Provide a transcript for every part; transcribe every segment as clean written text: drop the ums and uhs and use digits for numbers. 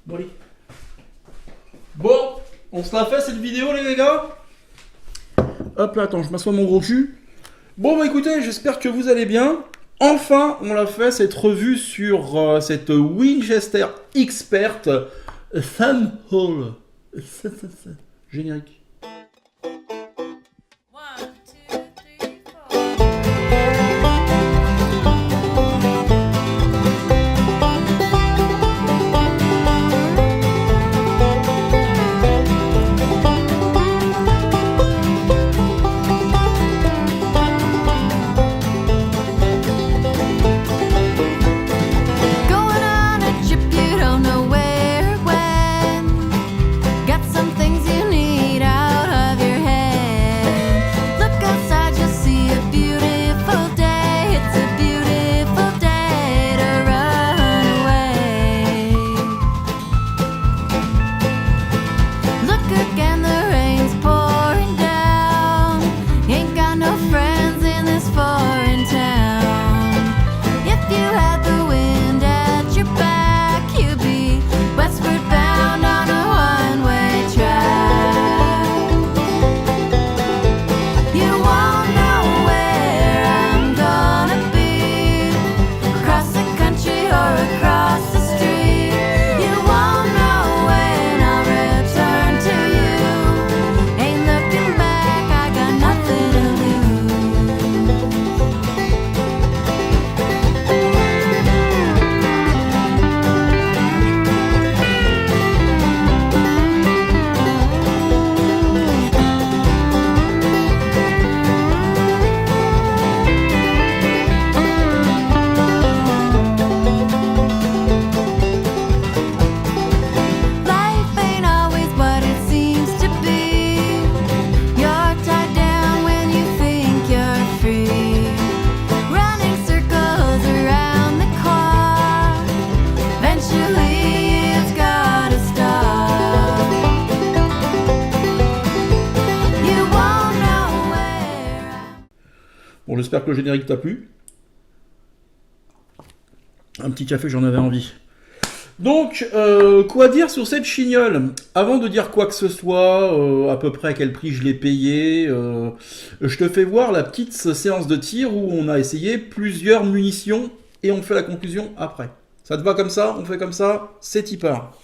Bon, allez. Bon, on se la fait cette vidéo, les gars. Hop là, attends, je m'assois mon gros cul. Bon, bah écoutez, j'espère que vous allez bien. Enfin, on l'a fait, cette revue sur cette Winchester Expert Thumb Hole. Générique. Bon, j'espère que le générique t'a plu. Un petit café, j'en avais envie. Donc, quoi dire sur cette chignole? Avant de dire quoi que ce soit, à peu près à quel prix je l'ai payé, je te fais voir la petite séance de tir où on a essayé plusieurs munitions et on fait la conclusion après. Ça te va comme ça? On fait comme ça? C'est y part.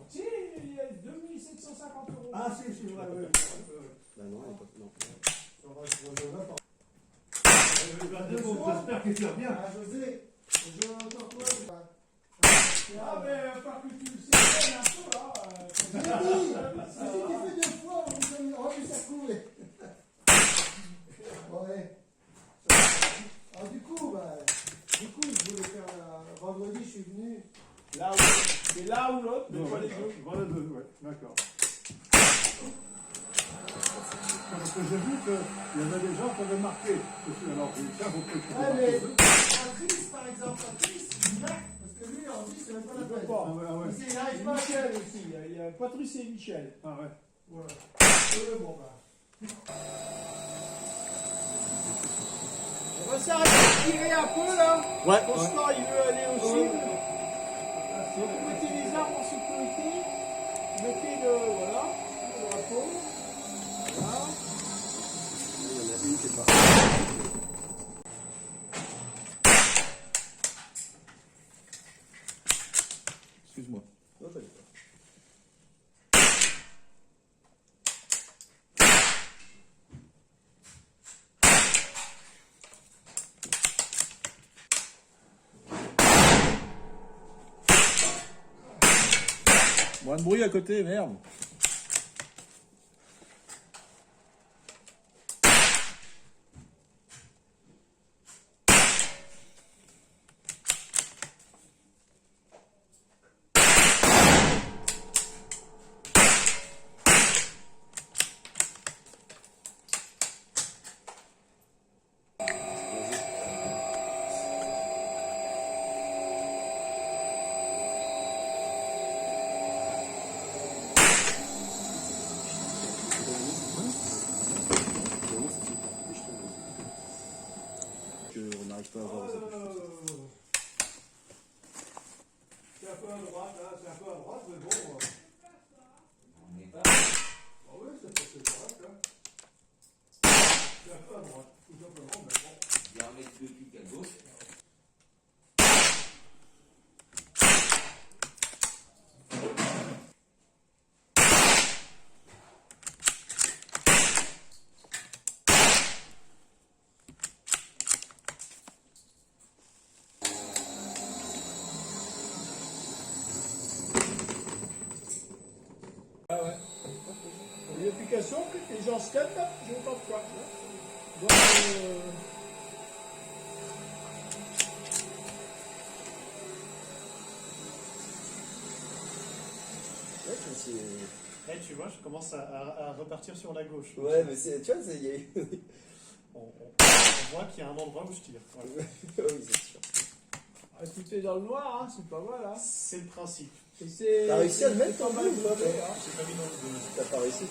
Si, il y a 2750 €. Ah si, c'est vrai, oui. Ben non, il n'y a pas. J'espère que tu vas bien. José, je entends quoi? Ah, mais pas que tu le sais, un peu, là. J'ai dit, si tu fais deux fois, on vu ça couler. Ouais. Alors, du coup, je voulais faire vendredi, je suis venu. Là où, c'est là ou l'autre, mais pas les deux. Voilà deux, ouais, d'accord. Parce que j'ai vu qu'il y avait des gens qui avaient marqué dessus. Alors, ça, vous pouvez Ouais, mais Patrice, par exemple, Patrice, parce que lui, on dit, c'est même pas la peine. Ah ouais. Il y a Michel aussi, il y a Patrice et Michel. Ah ouais. Voilà. Bon, on va s'arrêter de tirer un peu là. Ouais. Constant, il veut aller aussi. Donc, vous mettez les armes en sécurité. Vous mettez le. Voilà. Le drapeau. Voilà. Il y en a une qui est pas. Excuse-moi. Non, pas du tout. Moins de bruit à côté, merde. peux avoir. C'est un peu à droite, hein, c'est un peu à droite, mais bon. On n'est pas. Ah oui, c'est correct, hein. C'est un peu à droite, tout simplement, mais bon. Il y a un mec de pique à gauche. Une application que les gens scannent, là, je ne sais pas pourquoi. Donc, Ouais, je me suis. Eh, tu vois, je commence à repartir sur la gauche. Ouais, mais c'est. Tu vois, il y a eu. On voit qu'il y a un endroit où je tire. Voilà. Oui, c'est sûr. Ah, tout est dans le noir, hein, c'est pas mal. Hein. C'est le principe. Et c'est. T'as réussi à le mettre, c'est pas toi, mal ou pas, monté, hein. J'ai pas mis dans le deux. T'as pas réussi.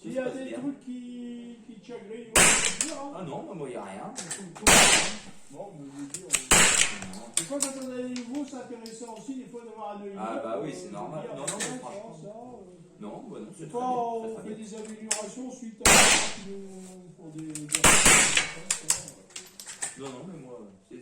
S'il y a des trucs qui te chagrinent, on va dire, hein. Ah non, moi, il n'y a rien. Bon, mais je veux dire, des fois, quand on a des nouveaux, c'est intéressant aussi, des fois, d'avoir un œil. Ah, neuf, bah oui, c'est normal. dire, Non, non, ça, mais franchement. ça, Non, bah non, Des c'est très fois, bien. on Très, fait très bien. des améliorations suite à pour des. Non, non, mais moi, c'est.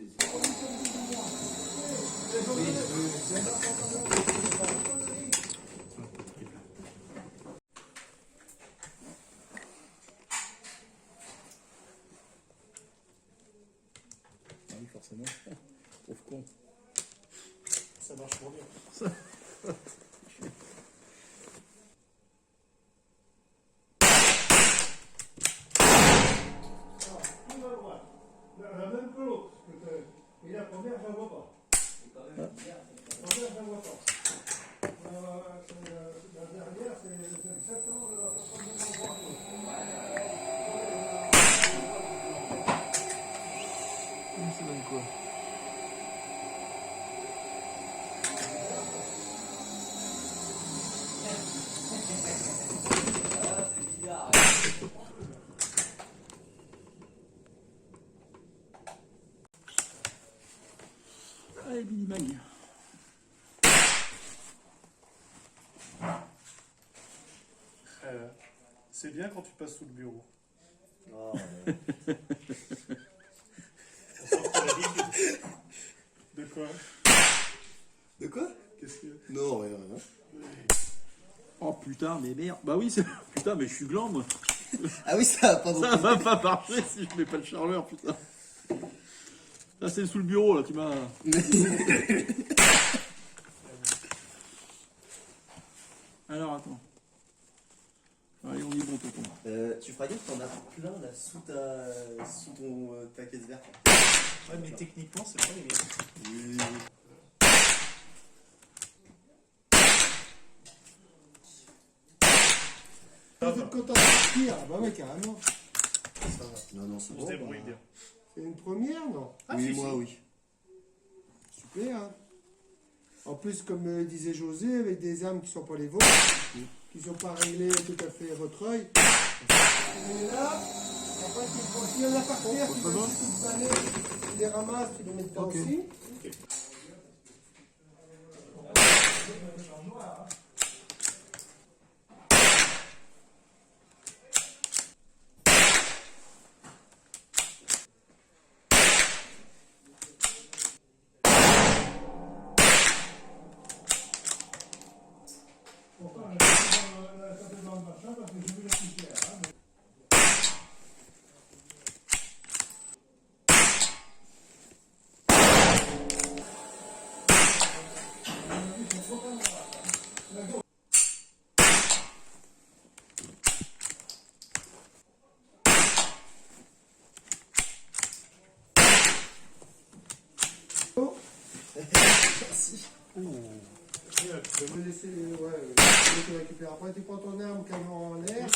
Ah oui, forcément. Pauvre con. Ça marche pour bien. la même que l'autre. Et la première, je ne la vois pas. La première, je ne la vois pas. La dernière, c'est exactement le même endroit que l'autre. Ça donne quoi? Ah, c'est bizarre. Allez, Billy Mag. C'est bien quand tu passes sous le bureau. Oh, ouais. On sent que t'as l'habitude. De quoi? De quoi? Qu'est-ce que. Non, rien, rien. Oh putain, mais merde. Bah oui, c'est. Putain, mais je suis gland, moi. Ah oui, ça a pas Ça va pas marcher si je mets pas le charleur, putain. Là, c'est sous le bureau, là, qui m'a. Alors, attends. Allez, on y est bon, tonton. Tu feras gaffe, t'en as plein là sous ta caisse verte. Ouais, mais techniquement, c'est pas les miens. Oui. Vous êtes content de partir? Bah ouais, carrément. Ça va. Non, non, c'est On bon. se débrouille bah. bien. C'est une première, non? Ah, Oui, si, moi, si. oui. Super, hein. En plus, comme disait José, avec des armes qui sont pas les vôtres, qui sont pas réglées tout à fait à votre œil. Et là, après, il y en a par terre qui veulent toutes balais, qui les ramassent, qui les mettent pas aussi. Pourtant, elle a tapé dans le machin parce que j'ai vu la poussière. Hein, Merci. Je vais laisser, ouais, je vais te récupérer. Après, tu prends ton arme carrément en l'air.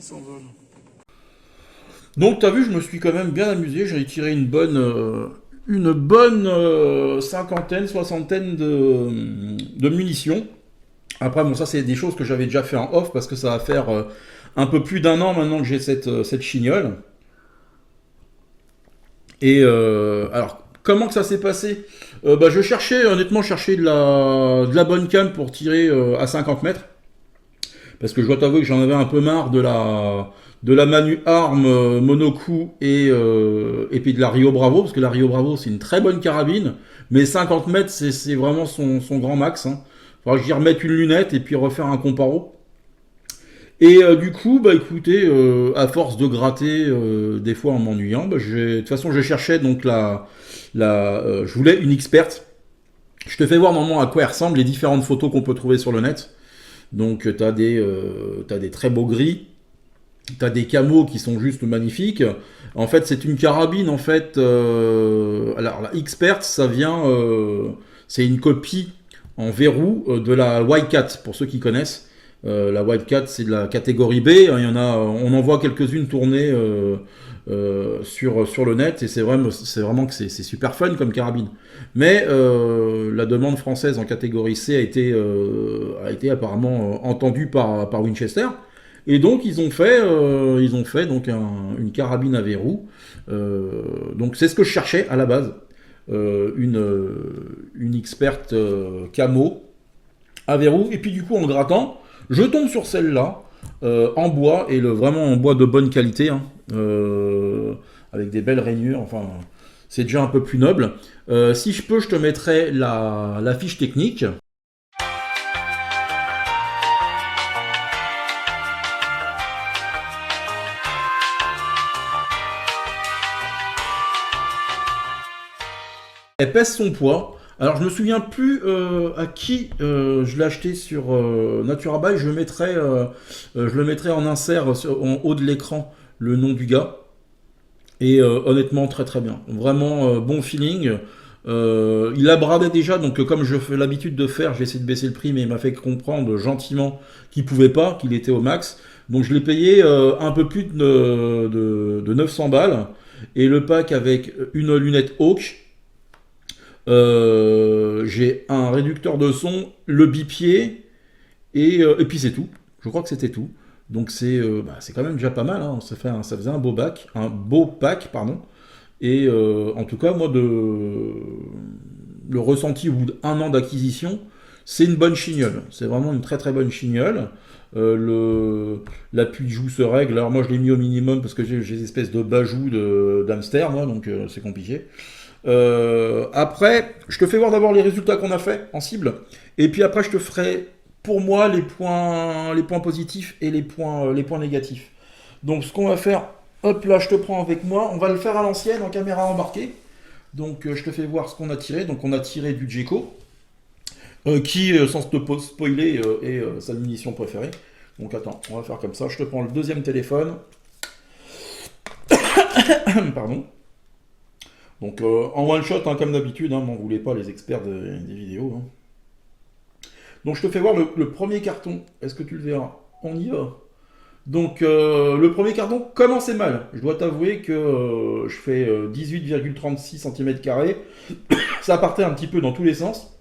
s'envole. Donc t'as vu, je me suis quand même bien amusé, j'ai tiré une bonne cinquantaine, soixantaine de munitions. Après bon, ça c'est des choses que j'avais déjà fait en off parce que ça va faire un peu plus d'un an maintenant que j'ai cette chignole. Et alors comment que ça s'est passé? Je cherchais de la bonne cam pour tirer à 50 mètres. Parce que je dois t'avouer que j'en avais un peu marre de la Manu Arm monocoup et puis de la Rio Bravo, parce que la Rio Bravo c'est une très bonne carabine, mais 50 mètres c'est vraiment son grand max. Hein. Faudra que j'y remette une lunette et puis refaire un comparo. Et du coup, bah écoutez, à force de gratter des fois en m'ennuyant, de toute façon je cherchais donc je voulais une experte. Je te fais voir normalement à quoi elle ressemble les différentes photos qu'on peut trouver sur le net. Donc t'as des très beaux gris, t'as des camos qui sont juste magnifiques. En fait c'est une carabine en fait. Alors la Expert ça vient, c'est une copie en verrou de la Wildcat pour ceux qui connaissent. La Wildcat c'est de la catégorie B. Il y en a, on en voit quelques-unes tourner sur le net et c'est vraiment que c'est super fun comme carabine. Mais la demande française en catégorie C a été apparemment entendue par Winchester. Et donc ils ont fait donc une carabine à verrou. Donc c'est ce que je cherchais à la base, une Expert camo à verrou. Et puis du coup en grattant, je tombe sur celle-là en bois et vraiment en bois de bonne qualité, hein, avec des belles rainures. Enfin, c'est déjà un peu plus noble. Si je peux, je te mettrai la fiche technique. Elle pèse son poids. Alors je me souviens plus à qui je l'ai acheté sur Naturabuy. Je le mettrai en insert en haut de l'écran le nom du gars. Et honnêtement très très bien. Vraiment bon feeling. Il a bradé déjà, donc comme je fais l'habitude de faire, j'ai essayé de baisser le prix, mais il m'a fait comprendre gentiment qu'il pouvait pas, qu'il était au max. Donc je l'ai payé un peu plus de 900 balles. Et le pack avec une lunette Hawk. J'ai un réducteur de son, le bipied, et puis c'est tout. Je crois que c'était tout. Donc c'est quand même déjà pas mal. Hein. Ça faisait un beau pack, pardon. Et en tout cas, moi, le ressenti au bout d'un an d'acquisition, c'est une bonne chignole. C'est vraiment une très très bonne chignole. L'appui de joue se règle. Alors moi, je l'ai mis au minimum parce que j'ai des espèces de bajoux d'hamster, moi, donc c'est compliqué. Après, je te fais voir d'abord les résultats qu'on a fait en cible, et puis après je te ferai pour moi les points positifs et les points négatifs. Donc ce qu'on va faire, hop là, je te prends avec moi, on va le faire à l'ancienne en caméra embarquée. Donc je te fais voir ce qu'on a tiré. Donc on a tiré du Jeko, qui sans te spoiler est sa munition préférée. Donc attends, on va faire comme ça, je te prends le deuxième téléphone. Pardon. Donc en one shot, hein, comme d'habitude, hein, m'en voulez pas les experts des vidéos. Hein. Donc je te fais voir le premier carton, est-ce que tu le verras? On y va. Donc le premier carton commençait mal. Je dois t'avouer que je fais 18,36 cm². Ça partait un petit peu dans tous les sens.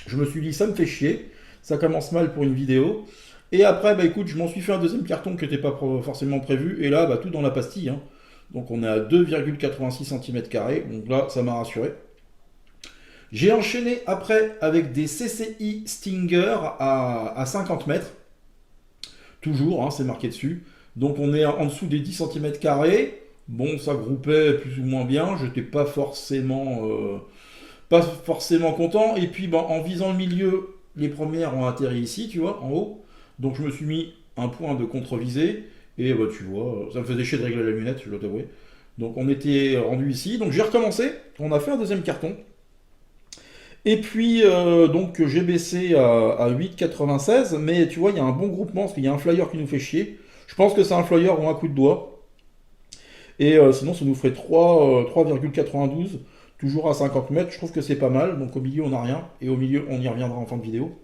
Je me suis dit ça me fait chier, ça commence mal pour une vidéo. Et après, bah écoute, je m'en suis fait un deuxième carton qui n'était pas forcément prévu. Et là, bah, tout dans la pastille. Hein. Donc on est à 2,86 cm², donc là ça m'a rassuré. J'ai enchaîné après avec des CCI Stinger à 50 mètres. Toujours, hein, c'est marqué dessus. Donc on est en dessous des 10 cm². Bon, ça groupait plus ou moins bien. Je n'étais pas forcément content. Et puis bah, en visant le milieu, les premières ont atterri ici, tu vois, en haut. Donc je me suis mis un point de contre-visée. Et bah, tu vois, ça me faisait chier de régler la lunette, je dois t'avouer. Donc on était rendu ici. Donc j'ai recommencé. On a fait un deuxième carton. Et puis donc j'ai baissé à 8,96. Mais tu vois, il y a un bon groupement parce qu'il y a un flyer qui nous fait chier. Je pense que c'est un flyer ou un coup de doigt. Et sinon ça nous ferait 3,92. Toujours à 50 mètres. Je trouve que c'est pas mal. Donc au milieu on n'a rien. Et au milieu on y reviendra en fin de vidéo.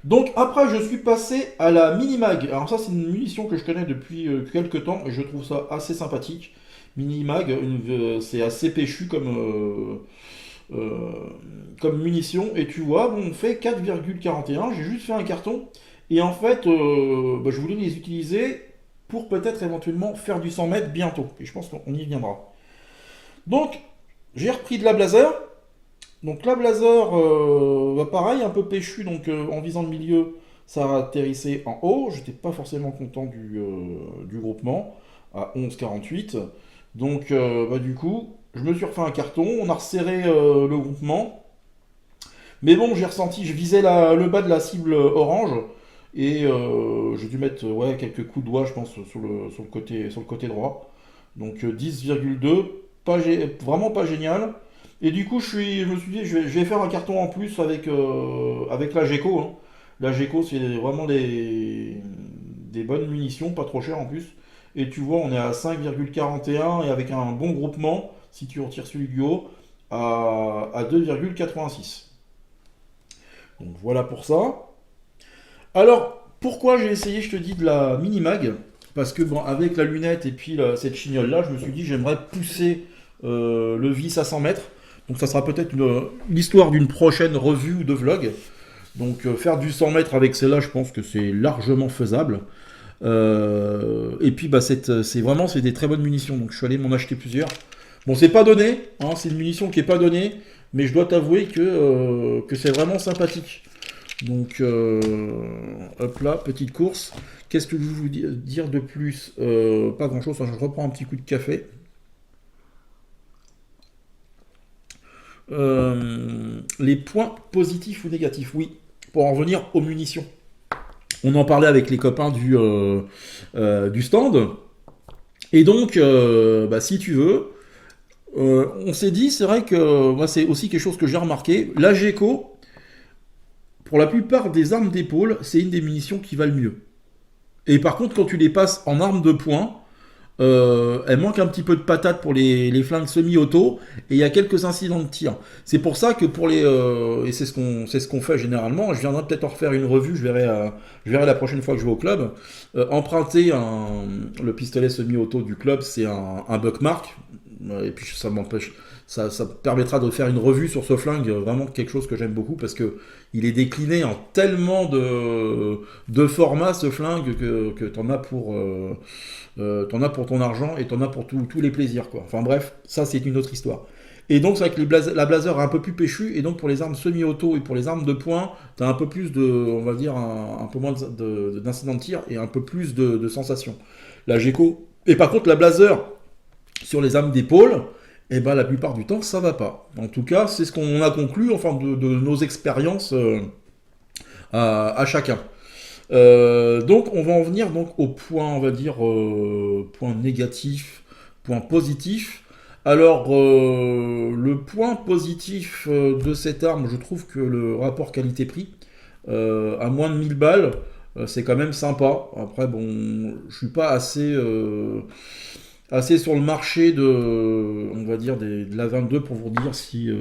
Donc après, je suis passé à la Minimag. Alors ça, c'est une munition que je connais depuis quelques temps et je trouve ça assez sympathique. Minimag, c'est assez péchu comme munition. Et tu vois, bon, on fait 4,41. J'ai juste fait un carton. Et en fait, je voulais les utiliser pour peut-être éventuellement faire du 100 mètres bientôt. Et je pense qu'on y viendra. Donc, j'ai repris de la Blazer. Donc la Blazer, pareil, un peu péchu, donc en visant le milieu, ça atterrissait en haut. J'étais pas forcément content du groupement, à 11,48. Donc du coup, je me suis refait un carton, on a resserré le groupement. Mais bon, j'ai ressenti, je visais le bas de la cible orange, et j'ai dû mettre quelques coups de doigt, je pense, sur le côté droit. Donc 10,2, vraiment pas génial. Et du coup, je me suis dit, je vais faire un carton en plus avec la GECO. Hein. La GECO, c'est vraiment des bonnes munitions, pas trop chères en plus. Et tu vois, on est à 5,41 et avec un bon groupement, si tu retires celui du haut, à 2,86. Donc voilà pour ça. Alors, pourquoi j'ai essayé, je te dis, de la Minimag? Parce que bon, avec la lunette et puis cette chignole là, je me suis dit, j'aimerais pousser le vis à 100 mètres. Donc ça sera peut-être l'histoire d'une prochaine revue ou de vlog. Donc faire du 100 mètres avec celle-là, je pense que c'est largement faisable. Et puis c'est des très bonnes munitions. Donc je suis allé m'en acheter plusieurs. Bon, c'est pas donné, hein, c'est une munition qui est pas donnée, mais je dois t'avouer que c'est vraiment sympathique. Donc hop là, petite course. Qu'est-ce que je vais vous dire de plus? Pas grand-chose. Je reprends un petit coup de café. Les points positifs ou négatifs, oui. Pour en revenir aux munitions. On en parlait avec les copains du stand. Et donc, si tu veux, on s'est dit, c'est vrai que moi, c'est aussi quelque chose que j'ai remarqué. La GECO, pour la plupart des armes d'épaule, c'est une des munitions qui va le mieux. Et par contre, quand tu les passes en armes de poing, elle manque un petit peu de patate pour les flingues semi-auto et il y a quelques incidents de tir. C'est pour ça que pour et c'est ce qu'on fait généralement. Je viendrai peut-être en refaire une revue. Je verrai la prochaine fois que je vais au club. Emprunter le pistolet semi-auto du club, c'est un Buckmark. Et puis ça m'empêche. Ça permettra de faire une revue sur ce flingue, vraiment quelque chose que j'aime beaucoup parce que il est décliné en tellement de formats ce flingue que t'en as pour ton argent et t'en as pour tous les plaisirs quoi. Enfin bref, ça c'est une autre histoire. Et donc c'est vrai que la Blazer est un peu plus péchue et donc pour les armes semi-auto et pour les armes de poing, t'as un peu plus on va dire un peu moins d'incidents de tir et un peu plus de sensations. La GECO et par contre la Blazer sur les armes d'épaule, et la plupart du temps, ça va pas. En tout cas, c'est ce qu'on a conclu, enfin, de nos expériences à chacun. Donc, on va en venir donc au point, on va dire, point négatif, point positif. Alors, le point positif de cette arme, je trouve que le rapport qualité-prix, à moins de 1000 balles, c'est quand même sympa. Après, bon, je suis pas assez sur le marché on va dire, de la 22 pour vous dire s'il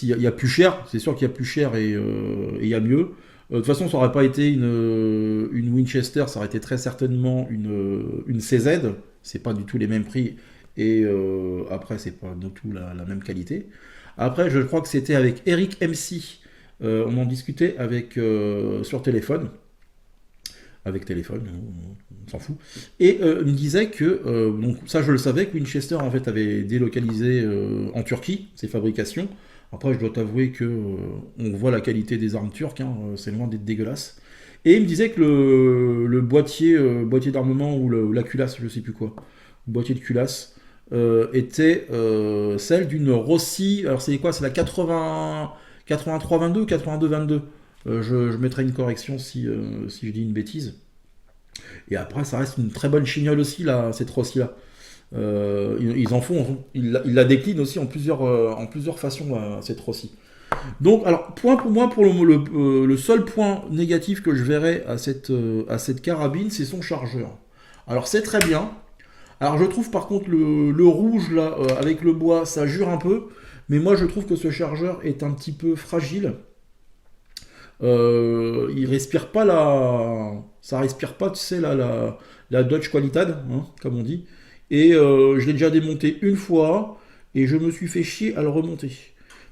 y a plus cher. C'est sûr qu'il y a plus cher et il y a mieux. De toute façon, ça n'aurait pas été une Winchester, ça aurait été très certainement une CZ. C'est pas du tout les mêmes prix et après, c'est pas du tout la même qualité. Après, je crois que c'était avec Eric MC. On en discutait sur téléphone. Avec téléphone, on s'en fout. Et il me disait que, donc ça je le savais, que Winchester en fait avait délocalisé en Turquie ses fabrications. Après je dois t'avouer que on voit la qualité des armes turques, hein, c'est loin d'être dégueulasse. Et il me disait que le boîtier d'armement ou la culasse, je sais plus quoi, le boîtier de culasse, était celle d'une Rossi, alors c'est quoi, c'est la 83-22 ou 82-22. Je mettrai une correction si je dis une bêtise. Et après, ça reste une très bonne chignole aussi, là, cette Rossi-là. Ils la déclinent aussi en plusieurs façons, cette Rossi. Donc, alors, pour le seul point négatif que je verrais à cette carabine, c'est son chargeur. Alors, c'est très bien. Alors, je trouve par contre le rouge, là, avec le bois, ça jure un peu. Mais moi, je trouve que ce chargeur est un petit peu fragile. il respire pas ça respire pas, tu sais, la Dodge Qualitad, hein, comme on dit. Et je l'ai déjà démonté une fois, et je me suis fait chier à le remonter.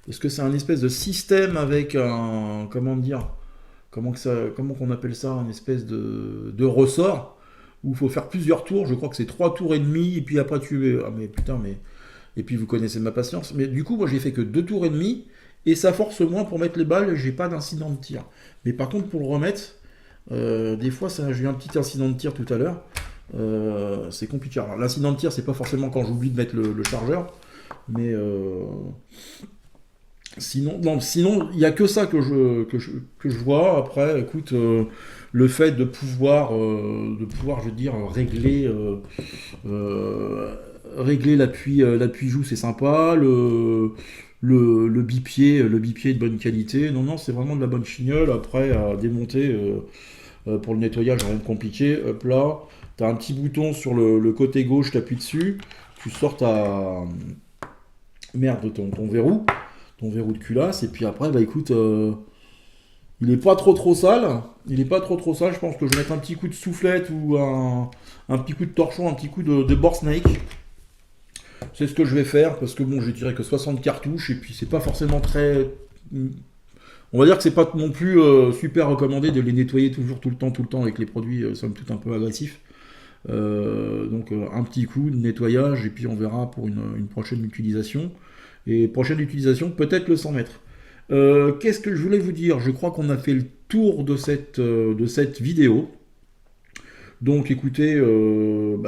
Parce que c'est un espèce de système avec un, comment dire, comment qu'on appelle ça, un espèce de ressort, où il faut faire plusieurs tours, je crois que c'est 3 tours et demi, et puis après ah mais putain, mais... Et puis vous connaissez ma patience, mais du coup moi j'ai fait que 2 tours et demi, et ça force moins pour mettre les balles, j'ai pas d'incident de tir. Mais par contre pour le remettre, des fois j'ai eu un petit incident de tir tout à l'heure, c'est compliqué. Alors l'incident de tir c'est pas forcément quand j'oublie de mettre le chargeur, mais sinon il n'y a que ça que je vois. Après écoute, le fait de pouvoir je veux dire régler l'appui joue, c'est sympa. Le bipied est de bonne qualité. Non, c'est vraiment de la bonne chignole. Après, à démonter pour le nettoyage, rien de compliqué. Hop là, tu as un petit bouton sur le côté gauche, tu appuies dessus. Tu sors ton verrou de culasse. Et puis après, bah écoute, il est pas trop sale. Je pense que je vais mettre un petit coup de soufflette ou un petit coup de torchon, un petit coup de bore snake. C'est ce que je vais faire, parce que bon, j'ai tiré que 60 cartouches, et puis c'est pas forcément très... On va dire que c'est pas non plus super recommandé de les nettoyer toujours, tout le temps, avec les produits, somme toute un peu agressifs. Donc un petit coup de nettoyage, et puis on verra pour une prochaine utilisation. Et prochaine utilisation, peut-être le 100 mètres. Qu'est-ce que je voulais vous dire? Je crois qu'on a fait le tour de cette vidéo. Donc écoutez,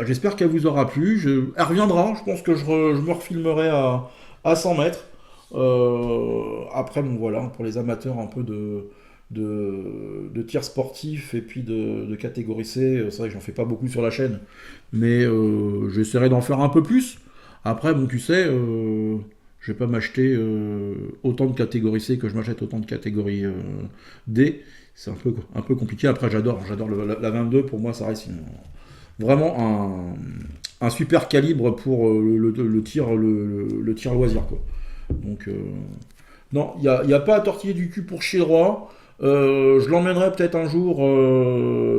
j'espère qu'elle vous aura plu. Elle reviendra, je pense que je me refilmerai à 100 mètres. Après, bon voilà, pour les amateurs un peu de tir sportif et puis de catégorie C, c'est vrai que j'en fais pas beaucoup sur la chaîne, mais j'essaierai d'en faire un peu plus. Après, bon, tu sais, je vais pas m'acheter autant de catégorie C que je m'achète autant de catégorie D. C'est un peu compliqué. Après, j'adore la 22. Pour moi, ça reste vraiment un super calibre pour le tir loisir, quoi. Donc, non, il n'y a pas à tortiller du cul pour chier droit. Je l'emmènerai peut-être un jour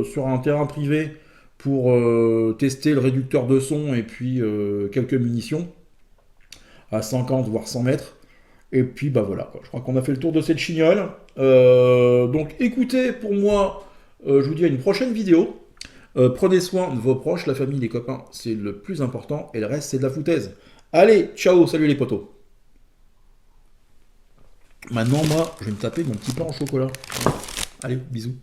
sur un terrain privé pour tester le réducteur de son et puis quelques munitions à 50 voire 100 mètres. Et puis bah voilà, quoi. Je crois qu'on a fait le tour de cette chignole. Donc écoutez, pour moi, je vous dis à une prochaine vidéo. Prenez soin de vos proches, la famille, les copains, c'est le plus important. Et le reste, c'est de la foutaise. Allez, ciao, salut les potos. Maintenant, moi, je vais me taper mon petit pain au chocolat. Allez, bisous.